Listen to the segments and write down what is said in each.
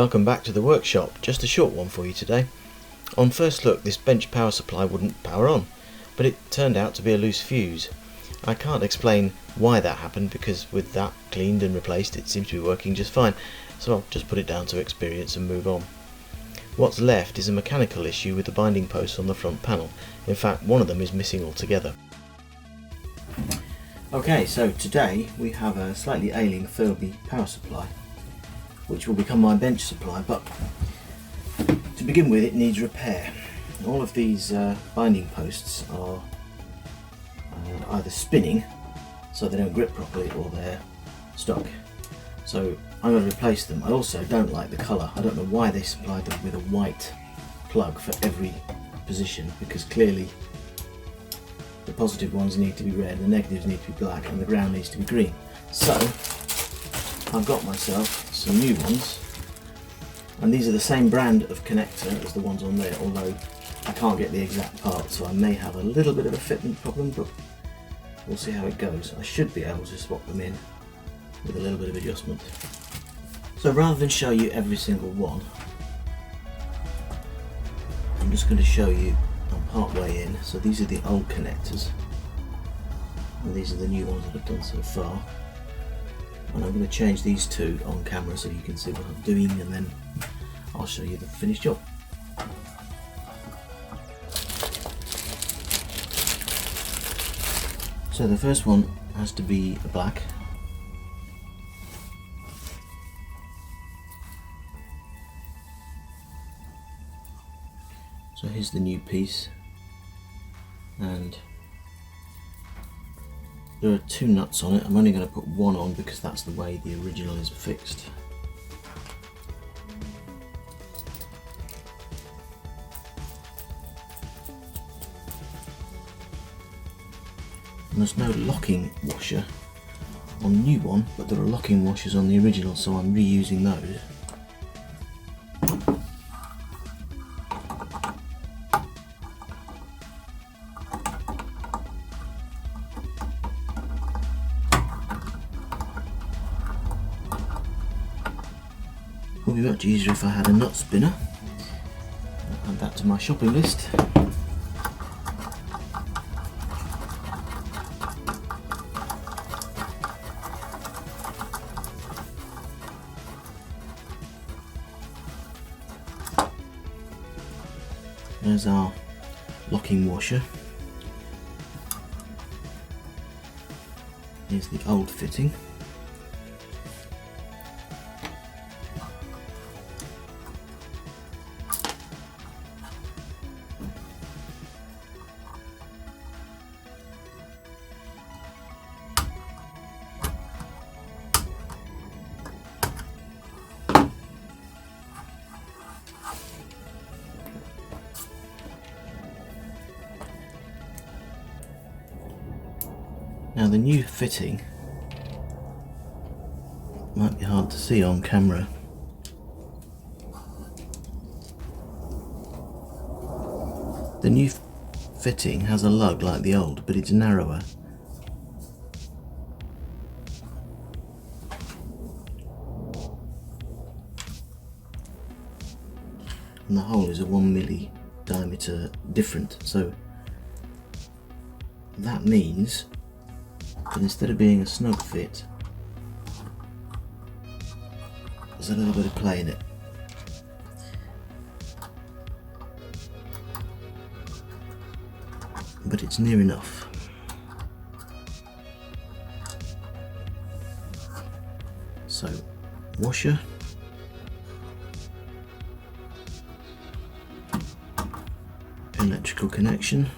Welcome back to the workshop. Just a short one for you today. On first look, this bench power supply wouldn't power on, but it turned out to be a loose fuse. I can't explain why that happened, because with that cleaned and replaced it seems to be working just fine, so I'll just put it down to experience and move on. What's left is a mechanical issue with the binding posts on the front panel. In fact, one of them is missing altogether. Okay, so today we have a slightly ailing Furby power supply, which will become my bench supply, but to begin with it needs repair. All of these binding posts are either spinning so they don't grip properly, or they're stuck. So I'm going to replace them. I also don't like the colour. I don't know why they supplied them with a white plug for every position, because clearly the positive ones need to be red, the negatives need to be black, and the ground needs to be green. So I've got myself some new ones, and these are the same brand of connector as the ones on there, although I can't get the exact part, so I may have a little bit of a fitment problem, but we'll see how it goes. I should be able to swap them in with a little bit of adjustment. So rather than show you every single one, I'm just going to show you, I'm part way in. So these are the old connectors, and these are the new ones that I've done so far. And I'm going to change these two on camera so you can see what I'm doing, and then I'll show you the finished job. So the first one has to be a black. So here's the new piece, and there are two nuts on it. I'm only going to put one on because that's the way the original is fixed. And there's no locking washer on the new one, but there are locking washers on the original, so I'm reusing those. It would be much easier if I had a nut spinner. I'll add that to my shopping list. There's our locking washer. Here's the old fitting. Now the new fitting might be hard to see on camera. The new fitting has a lug like the old, but it's narrower. And the hole is a 1 mm diameter different, so that means that instead of being a snug fit, there's a little bit of play in it. But it's near enough. So, washer, electrical connection,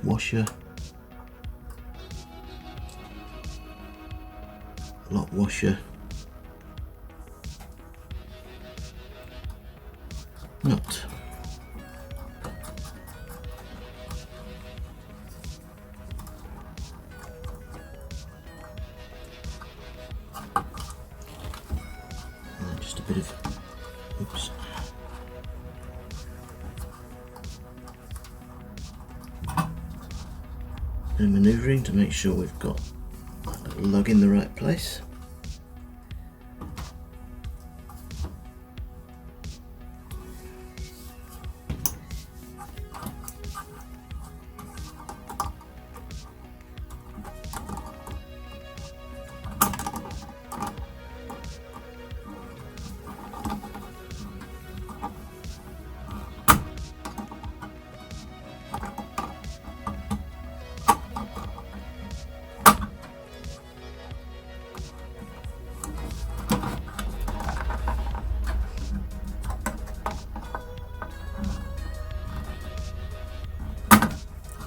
washer, lock washer, nut. And just a bit of, oops. And manoeuvring to make sure we've got a lug in the right place.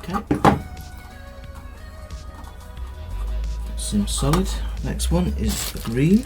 Okay. Some solid. Next one is the green.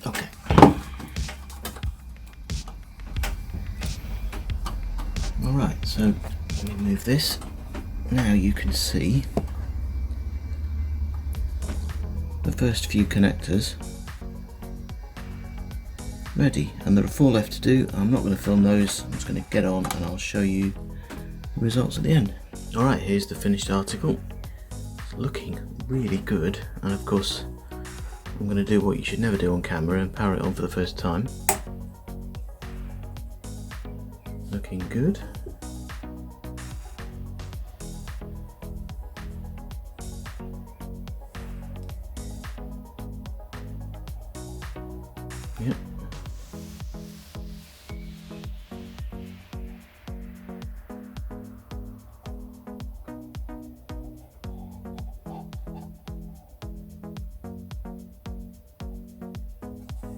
Okay. Alright, so let me move this. Now you can see the first few connectors ready, and there are 4 left to do. I'm not going to film those, I'm just going to get on and I'll show you the results at the end. Alright, here's the finished article. It's looking really good, and of course I'm going to do what you should never do on camera and power it on for the first time. Looking good. Yep.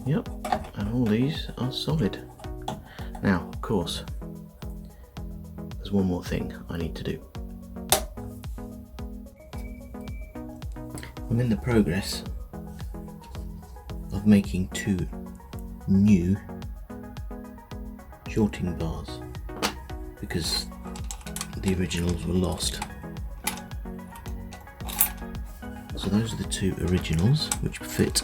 Yep, and all these are solid. Now, of course, there's one more thing I need to do. I'm in the progress of making 2 new shorting bars because the originals were lost. So those are the 2 originals which fit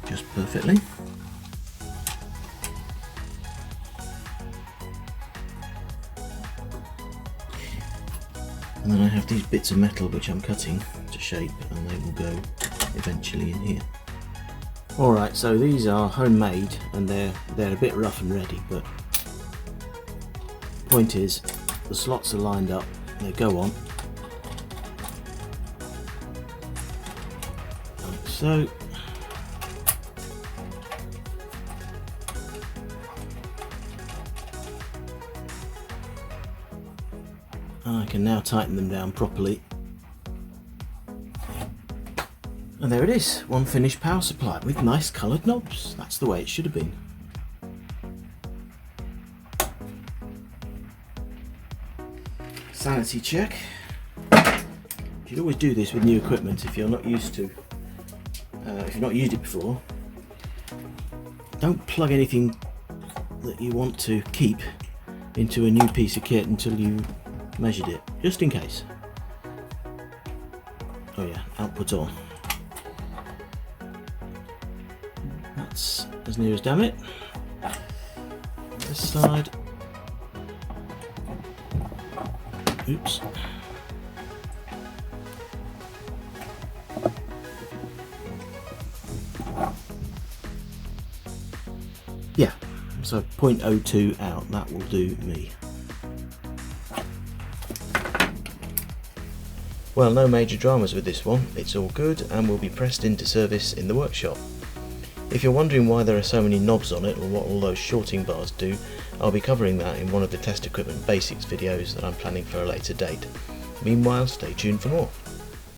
just perfectly. And then I have these bits of metal which I'm cutting to shape, and they will go eventually in here. Alright, so these are homemade and they're a bit rough and ready, but the point is the slots are lined up, they go on like so. And I can now tighten them down properly. And there it is, one finished power supply with nice coloured knobs. That's the way it should have been. Sanity check. You should always do this with new equipment if you're not used to, if you've not used it before. Don't plug anything that you want to keep into a new piece of kit until you measured it, just in case. Oh yeah, output on. That's as near as damn it. This side. Oops. Yeah, so 0.02 out, that will do me. Well, no major dramas with this one, it's all good and will be pressed into service in the workshop. If you're wondering why there are so many knobs on it or what all those shorting bars do, I'll be covering that in one of the test equipment basics videos that I'm planning for a later date. Meanwhile, stay tuned for more.